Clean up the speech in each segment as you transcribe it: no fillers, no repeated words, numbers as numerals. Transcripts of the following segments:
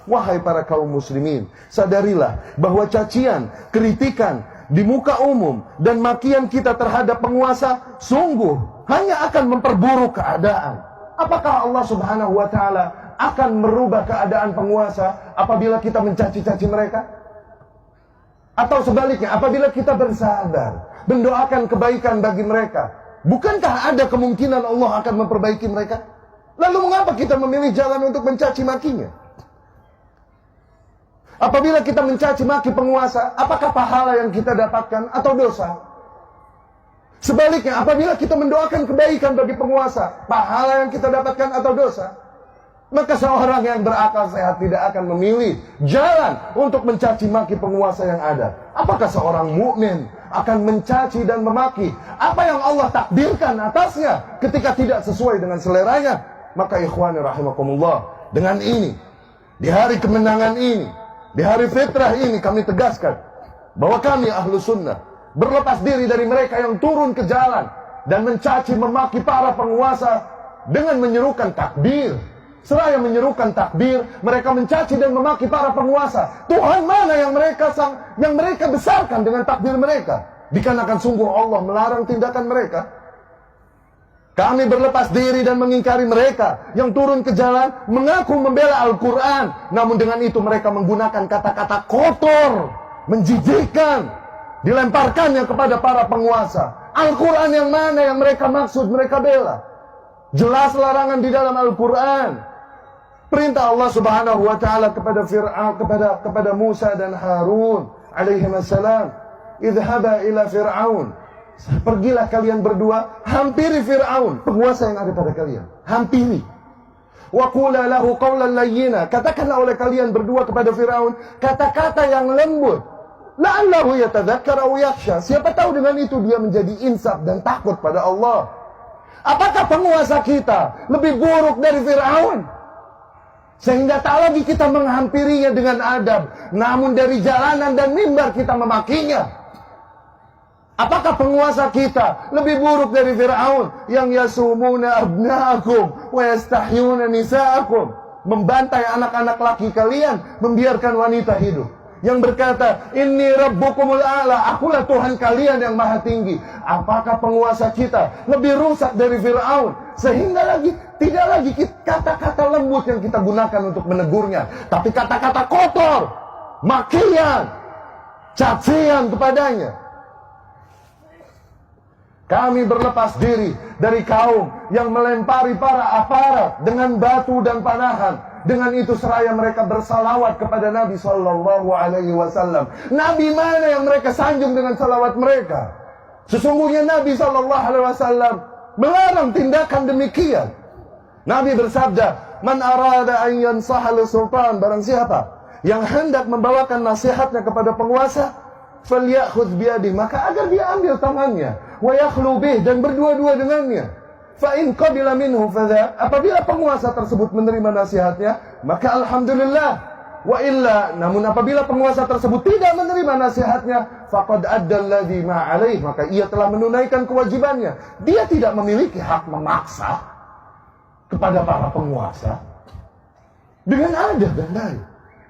Wahai para kaum muslimin, sadarilah bahwa cacian, kritikan di muka umum dan makian kita terhadap penguasa sungguh hanya akan memperburuk keadaan. Apakah Allah Subhanahu wa taala akan merubah keadaan penguasa apabila kita mencaci-caci mereka? Atau sebaliknya, apabila kita bersabar, mendoakan kebaikan bagi mereka, bukankah ada kemungkinan Allah akan memperbaiki mereka? Lalu mengapa kita memilih jalan untuk mencaci makinya? Apabila kita mencaci maki penguasa, apakah pahala yang kita dapatkan atau dosa? Sebaliknya, apabila kita mendoakan kebaikan bagi penguasa, pahala yang kita dapatkan atau dosa? Maka seorang yang berakal sehat tidak akan memilih jalan untuk mencaci maki penguasa yang ada. Apakah seorang mukmin akan mencaci dan memaki apa yang Allah takdirkan atasnya ketika tidak sesuai dengan seleranya? Maka ikhwani rahimakumullah, dengan ini, di hari kemenangan ini, di hari fitrah ini, kami tegaskan bahwa kami ahlu sunnah berlepas diri dari mereka yang turun ke jalan dan mencaci memaki para penguasa dengan menyerukan takbir. Seraya menyerukan takbir, mereka mencaci dan memaki para penguasa. Tuhan mana yang mereka besarkan dengan takbir mereka? Dikarenakan sungguh Allah melarang tindakan mereka. Kami berlepas diri dan mengingkari mereka yang turun ke jalan mengaku membela Al-Quran, namun dengan itu mereka menggunakan kata-kata kotor, menjijikkan, dilemparkannya kepada para penguasa. Al-Quran yang mana yang mereka maksud, mereka bela? Jelas larangan di dalam Al-Quran. Perintah Allah Subhanahu wa taala kepada Fir'aun, kepada Musa dan Harun alaihissalam, idhaba ila Fir'aun. Pergilah kalian berdua, hampiri Fir'aun, penguasa yang ada pada kalian. Hampiri. Wa qula lahu qawlan layyina. Katakanlah oleh kalian berdua kepada Fir'aun kata-kata yang lembut. La'allahu yatadzakkar aw yakhsha. Siapa tahu dengan itu dia menjadi insaf dan takut pada Allah. Apakah penguasa kita lebih buruk dari Fir'aun? Sehingga tak lagi kita menghampirinya dengan adab, namun dari jalanan dan mimbar kita memakinya. Apakah penguasa kita lebih buruk dari Fir'aun yang yasumuna abna'akum wa yastahyuna nisa'akum, membantai anak-anak laki kalian, membiarkan wanita hidup, yang berkata inni rabbukumul a'la, akulah Tuhan kalian yang maha tinggi? Apakah penguasa kita lebih rusak dari Fir'aun sehingga tidak lagi kata-kata lembut yang kita gunakan untuk menegurnya, tapi kata-kata kotor, makian, cacian kepadanya? Kami berlepas diri dari kaum yang melempari para aparat dengan batu dan panahan. Dengan itu seraya mereka bersalawat kepada Nabi Sallallahu Alaihi Wasallam. Nabi mana yang mereka sanjung dengan salawat mereka? Sesungguhnya Nabi Sallallahu Alaihi Wasallam melarang tindakan demikian. Nabi bersabda, "Man arada an yansaha lis-sultan," barang siapa yang hendak membawakan nasihatnya kepada penguasa, falyakhudh biyadihi, maka agar dia ambil tangannya, wa yakhlu bih, dan berdua-dua dengannya. Fa in qabila minhu fadha, apabila penguasa tersebut menerima nasihatnya, maka alhamdulillah. Wa illa, namun apabila penguasa tersebut tidak menerima nasihatnya, faqad adda alladhi ma alaih, maka ia telah menunaikan kewajibannya. Dia tidak memiliki hak memaksa kepada para penguasa dengan adab dan baik.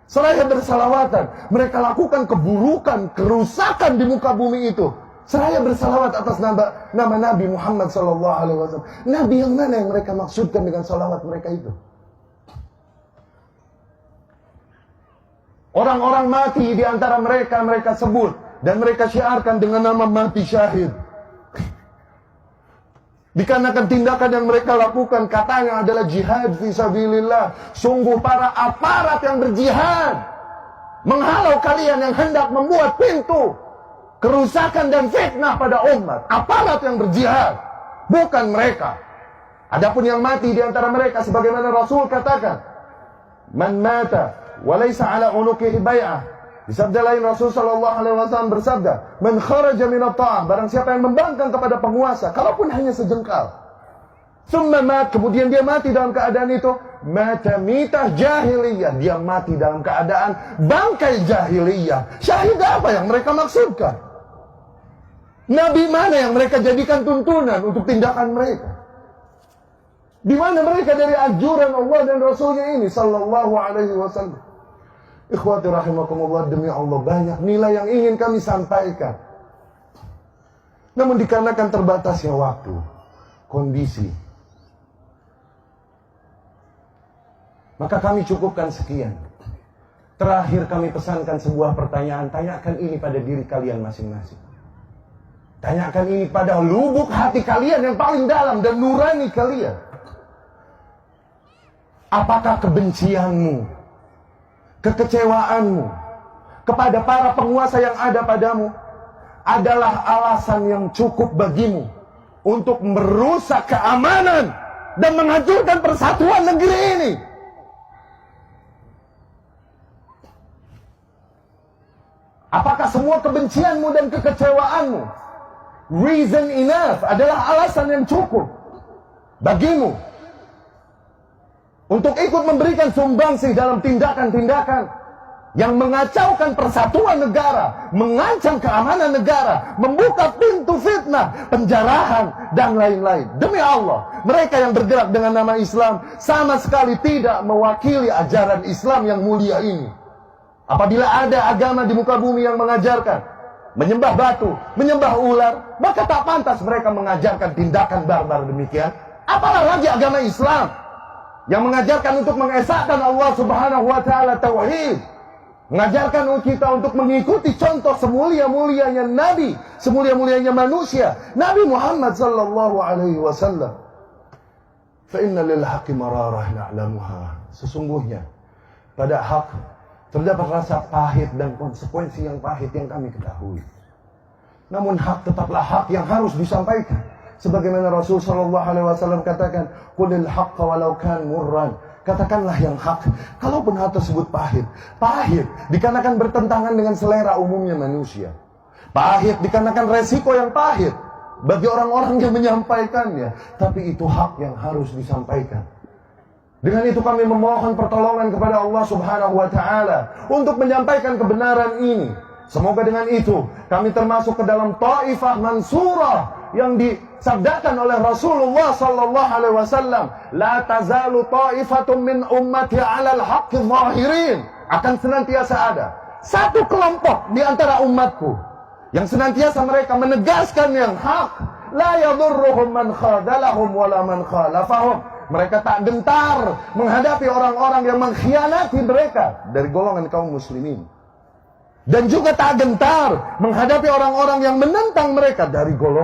Seraya bersalawatan, mereka lakukan keburukan, kerusakan di muka bumi itu. Seraya bersalawat atas nama Nabi Muhammad SAW. Nabi yang mana yang mereka maksudkan dengan salawat mereka itu? Orang-orang mati di antara mereka, mereka sebut dan mereka syiarkan dengan nama mati syahid. Dikarenakan tindakan yang mereka lakukan katanya adalah jihad fisabilillah. Sungguh para aparat yang berjihad menghalau kalian yang hendak membuat pintu kerusakan dan fitnah pada umat. Aparat yang berjihad, bukan mereka. Adapun yang mati di antara mereka, sebagaimana Rasul katakan, man mata walaysa ala unuqihi bai'ah. Di sabda lain Rasul sallallahu alaihi wasallam bersabda, man kharaja min at-ta'ah, barang siapa yang membangkang kepada penguasa, kalaupun hanya sejengkal, summa mat, kemudian dia mati dalam keadaan itu, mata mitah jahiliyah, dia mati dalam keadaan bangkai jahiliyah. Syahid apa yang mereka maksudkan? Nabi mana yang mereka jadikan tuntunan untuk tindakan mereka? Di mana mereka dari anjuran Allah dan Rasulnya ini sallallahu alaihi wasallam? Ikhwati rahimakumullah, demi Allah banyak nilai yang ingin kami sampaikan. Namun dikarenakan terbatasnya waktu, kondisi, maka kami cukupkan sekian. Terakhir kami pesankan sebuah pertanyaan. Tanyakan ini pada diri kalian masing-masing. Tanyakan ini pada lubuk hati kalian yang paling dalam dan nurani kalian. Apakah kebencianmu, kekecewaanmu kepada para penguasa yang ada padamu adalah alasan yang cukup bagimu untuk merusak keamanan dan menghancurkan persatuan negeri ini? Apakah semua kebencianmu dan kekecewaanmu reason enough, adalah alasan yang cukup bagimu untuk ikut memberikan sumbangsih dalam tindakan-tindakan yang mengacaukan persatuan negara, mengancam keamanan negara, membuka pintu fitnah, penjarahan, dan lain-lain? Demi Allah, mereka yang bergerak dengan nama Islam sama sekali tidak mewakili ajaran Islam yang mulia ini. Apabila ada agama di muka bumi yang mengajarkan menyembah batu, menyembah ular, maka tak pantas mereka mengajarkan tindakan barbar demikian. Apalah lagi agama Islam yang mengajarkan untuk mengesahkan Allah Subhanahu wa taala tauhid, mengajarkan kita untuk mengikuti contoh semulia-mulianya Nabi, semulia-mulianya manusia, Nabi Muhammad sallallahu alaihi wasallam. Fa inna lil haqqi mararah na'lamuha. Sesungguhnya pada hak terdapat rasa pahit dan konsekuensi yang pahit yang kami ketahui. Namun hak tetaplah hak yang harus disampaikan. Sebagaimana Rasul sallallahu alaihi wasallam katakan, "Qulil haqqa walau kan murran." Katakanlah yang hak, kalaupun hal tersebut pahit. Pahit dikarenakan bertentangan dengan selera umumnya manusia. Pahit dikarenakan resiko yang pahit bagi orang-orang yang menyampaikannya. Tapi itu hak yang harus disampaikan. Dengan itu kami memohon pertolongan kepada Allah Subhanahu wa taala untuk menyampaikan kebenaran ini. Semoga dengan itu kami termasuk ke dalam taifah mansurah yang disabdakan oleh Rasulullah sallallahu alaihi wasallam, la tazalu taifatun min ummati 'alal haqqi zahirin. Akan senantiasa ada satu kelompok di antara umatku yang senantiasa mereka menegaskan yang hak, la yadurruhum man khadalahum wala man khalafahum. Mereka tak gentar menghadapi orang-orang yang mengkhianati mereka dari golongan kaum muslimin. Dan juga tak gentar menghadapi orang-orang yang menentang mereka dari golongan